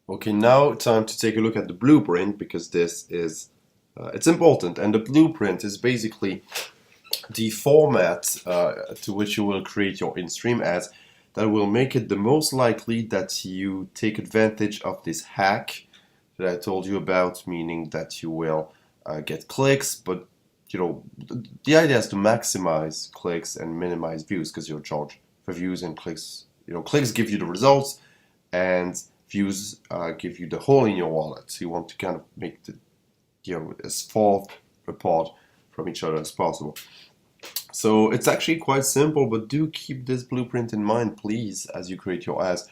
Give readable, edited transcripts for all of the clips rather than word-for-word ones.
Okay, now time to take a look at the blueprint because this is it's important, and the blueprint is basically the format to which you will create your in-stream ads that will make it the most likely that you take advantage of this hack that I told you about, meaning that you will get clicks, but the idea is to maximize clicks and minimize views because you're charged for views and clicks. Clicks give you the results, and views give you the hole in your wallet. So you want to kind of make the as far apart from each other as possible. So it's actually quite simple, but do keep this blueprint in mind, please, as you create your ads,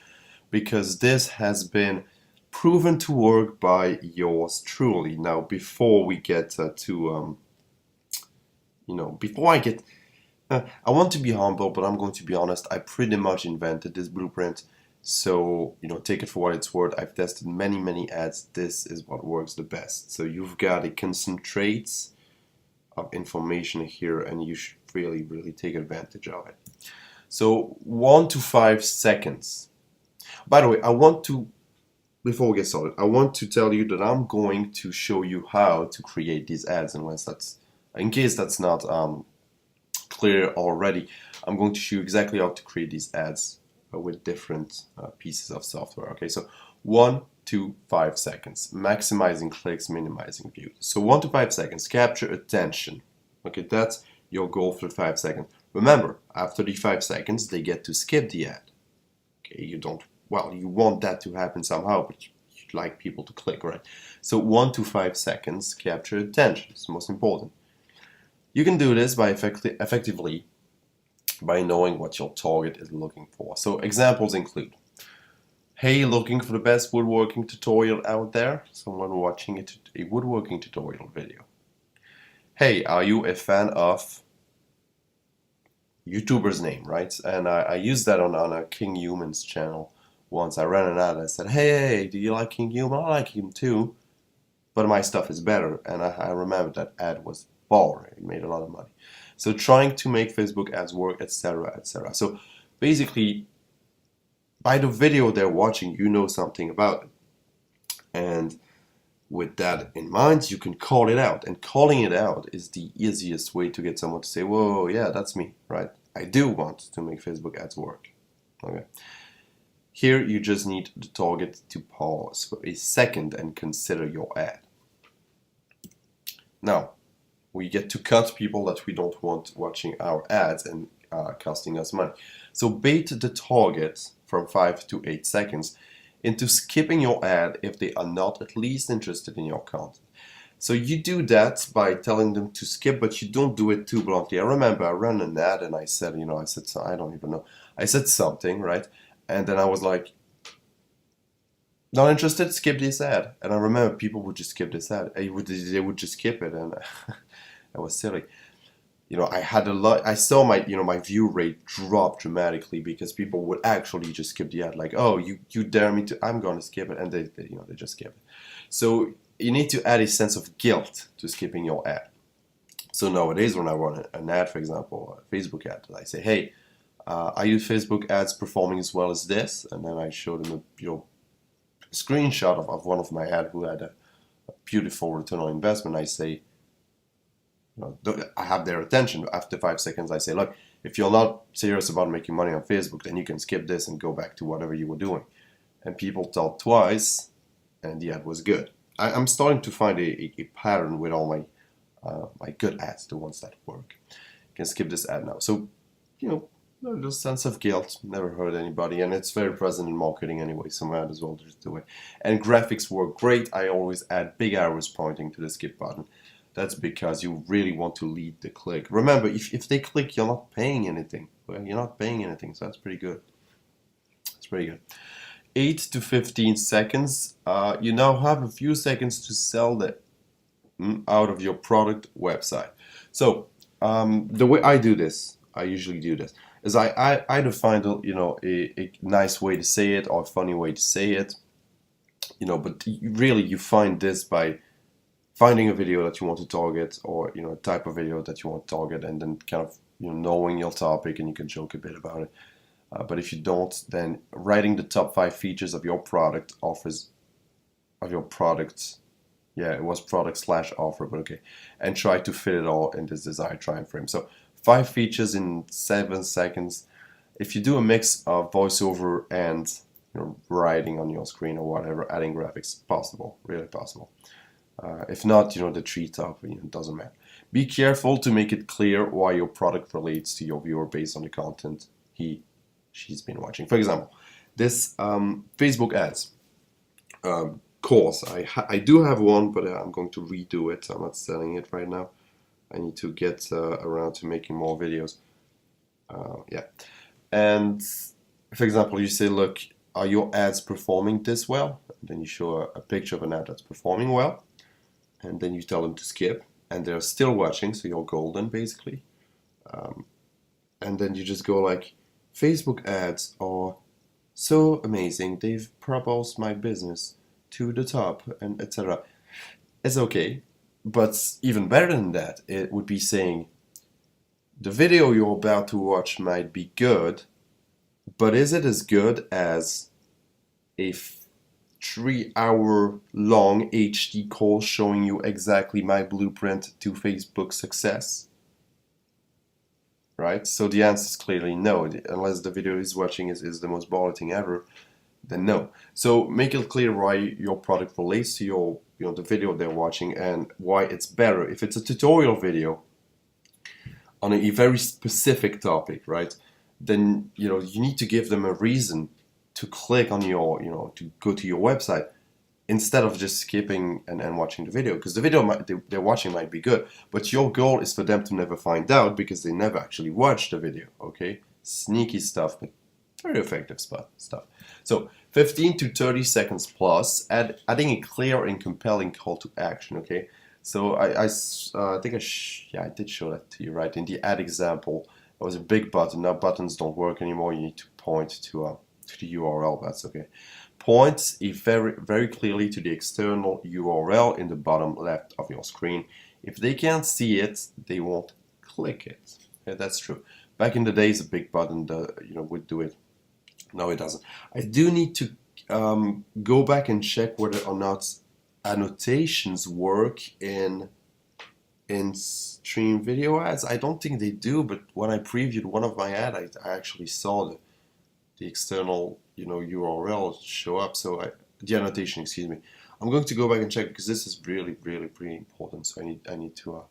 because this has been proven to work by yours truly. Now, before we get before I get, I want to be humble, but I'm going to be honest. I pretty much invented this blueprint. So, take it for what it's worth. I've tested many, many ads. This is what works the best. So you've got a concentrate of information here, and you should really, really take advantage of it. So 1 to 5 seconds. By the way, before we get started, I want to tell you that I'm going to show you how to create these ads, in case that's not clear already. I'm going to show you exactly how to create these ads with different pieces of software. Okay, so 1 to 5 seconds, maximizing clicks, minimizing views. So 1 to 5 seconds, capture attention. Okay, that's your goal for 5 seconds. Remember, after the 5 seconds, they get to skip the ad. Okay, you want that to happen somehow, but you'd like people to click, right? So 1 to 5 seconds, capture attention. It's the most important. You can do this by effectively by knowing what your target is looking for. So examples include, hey, looking for the best woodworking tutorial out there? Someone watching a woodworking tutorial video. Hey, are you a fan of YouTuber's name, right? And I used that on a King Human's channel once. I ran an ad. I said, hey, do you like King Human? I like him too, but my stuff is better. And I remember that ad was baller. It made a lot of money. So trying to make Facebook ads work, etc., etc. So basically, by the video they're watching, you know something about it. And with that in mind, you can call it out. And calling it out is the easiest way to get someone to say, whoa, yeah, that's me, right? I do want to make Facebook ads work. Okay. Here, you just need the target to pause for a second and consider your ad. Now, we get to cut people that we don't want watching our ads and costing us money. So bait the target from 5 to 8 seconds into skipping your ad if they are not at least interested in your content. So you do that by telling them to skip, but you don't do it too bluntly. I remember I ran an ad and I said, I don't even know. I said something, right? And then I was like, not interested, skip this ad. And I remember people would just skip this ad. They would just skip it, and that was silly. I had a lot. I saw my view rate drop dramatically because people would actually just skip the ad. Like, oh, you dare me to? I'm gonna skip it, and they just skip it. So you need to add a sense of guilt to skipping your ad. So nowadays, when I run an ad, for example, a Facebook ad, I say, hey, are your Facebook ads performing as well as this? And then I show them a screenshot of one of my ads who had a beautiful return on investment. I say, I have their attention. After 5 seconds, I say, look, if you're not serious about making money on Facebook, then you can skip this and go back to whatever you were doing. And people thought twice, and the ad was good. I'm starting to find a pattern with all my good ads, the ones that work. You can skip this ad now. So, the sense of guilt never hurt anybody, and it's very present in marketing anyway, so might as well just do it. And graphics work great. I always add big arrows pointing to the skip button. That's because you really want to lead the click. Remember, if they click, you're not paying anything. Well, you're not paying anything, so that's pretty good. That's pretty good. 8 to 15 seconds. You now have a few seconds to sell the out of your product website. So the way I do this, I usually do this, is I either find a nice way to say it or a funny way to say it. But really you find this by finding a video that you want to target, or a type of video that you want to target, and then kind of knowing your topic, and you can joke a bit about it. But if you don't, then writing the top 5 features of your product offers your product. Yeah, it was product slash offer, but okay. And try to fit it all in this desired time frame. So 5 features in 7 seconds. If you do a mix of voiceover and writing on your screen or whatever, adding graphics, possible, really possible. If not, the tree top, it doesn't matter. Be careful to make it clear why your product relates to your viewer based on the content she's been watching. For example, this Facebook ads course. I do have one, but I'm going to redo it. I'm not selling it right now. I need to get around to making more videos. Yeah. And for example, you say, look, are your ads performing this well? And then you show a picture of an ad that's performing well. And then you tell them to skip. And they're still watching, so you're golden, basically. And then you just go like, Facebook ads are so amazing. They've propelled my business to the top, and etc. It's okay. But even better than that, it would be saying, the video you're about to watch might be good, but is it as good as a 3-hour long HD course showing you exactly my blueprint to Facebook success? Right? So the answer is clearly no. Unless the video he's watching is the most boring thing ever, then no. So make it clear why your product relates to your, the video they're watching and why it's better. If it's a tutorial video on a very specific topic, right, then you need to give them a reason to click on your, to go to your website instead of just skipping and watching the video, because the video they're watching might be good, but your goal is for them to never find out because they never actually watched the video. Okay, sneaky stuff, but very effective stuff. So 15 to 30 seconds plus, adding a clear and compelling call to action. Okay, so I think I did show that to you, right? In the ad example, it was a big button. Now buttons don't work anymore. You need to point to the URL. That's okay. Point very clearly to the external URL in the bottom left of your screen. If they can't see it, they won't click it. Yeah, that's true. Back in the days, a big button would do it. No, it doesn't. I do need to go back and check whether or not annotations work in stream video ads. I don't think they do, but when I previewed one of my ads, I actually saw the external URL show up. So the annotation, excuse me. I'm going to go back and check because this is really pretty important. So I need to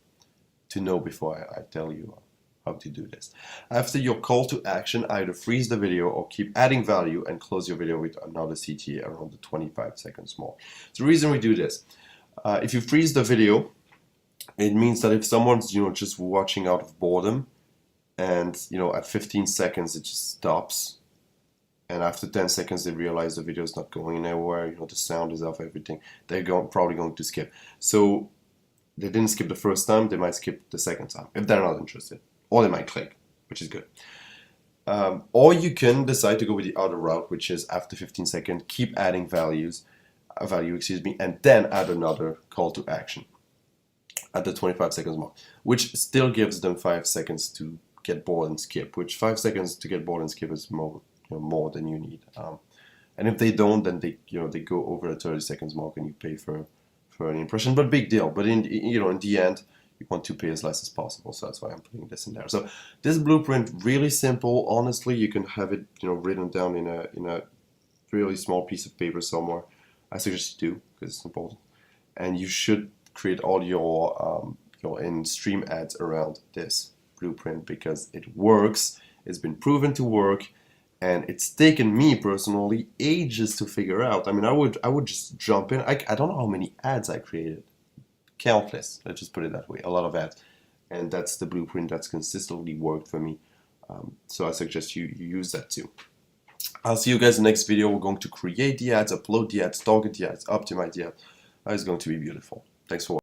know before I tell you how to do this. After your call to action, either freeze the video or keep adding value and close your video with another CTA around the 25 seconds mark. So the reason we do this, if you freeze the video, it means that if someone's just watching out of boredom, and at 15 seconds it just stops, and after 10 seconds they realize the video is not going anywhere, the sound is off, everything, they're probably going to skip. So they didn't skip the first time, they might skip the second time if they're not interested, or they might click, which is good. Or you can decide to go with the other route, which is after 15 seconds, keep adding value, and then add another call to action at the 25 seconds mark, which still gives them 5 seconds to get bored and skip, which 5 seconds to get bored and skip is more than you need. And if they don't, then they go over the 30 seconds mark and you pay for an impression, but big deal. But in the end, you want to pay as less as possible, so that's why I'm putting this in there. So this blueprint, really simple. Honestly, you can have it written down in a really small piece of paper somewhere. I suggest you do, because it's important. And you should create all your in-stream ads around this blueprint because it works. It's been proven to work, and it's taken me personally ages to figure out. I mean, I would just jump in. I don't know how many ads I created. Countless, let's just put it that way, a lot of ads. And that's the blueprint that's consistently worked for me. So I suggest you use that too. I'll see you guys in the next video. We're going to create the ads, upload the ads, target the ads, optimize the ads. It's going to be beautiful. Thanks for watching.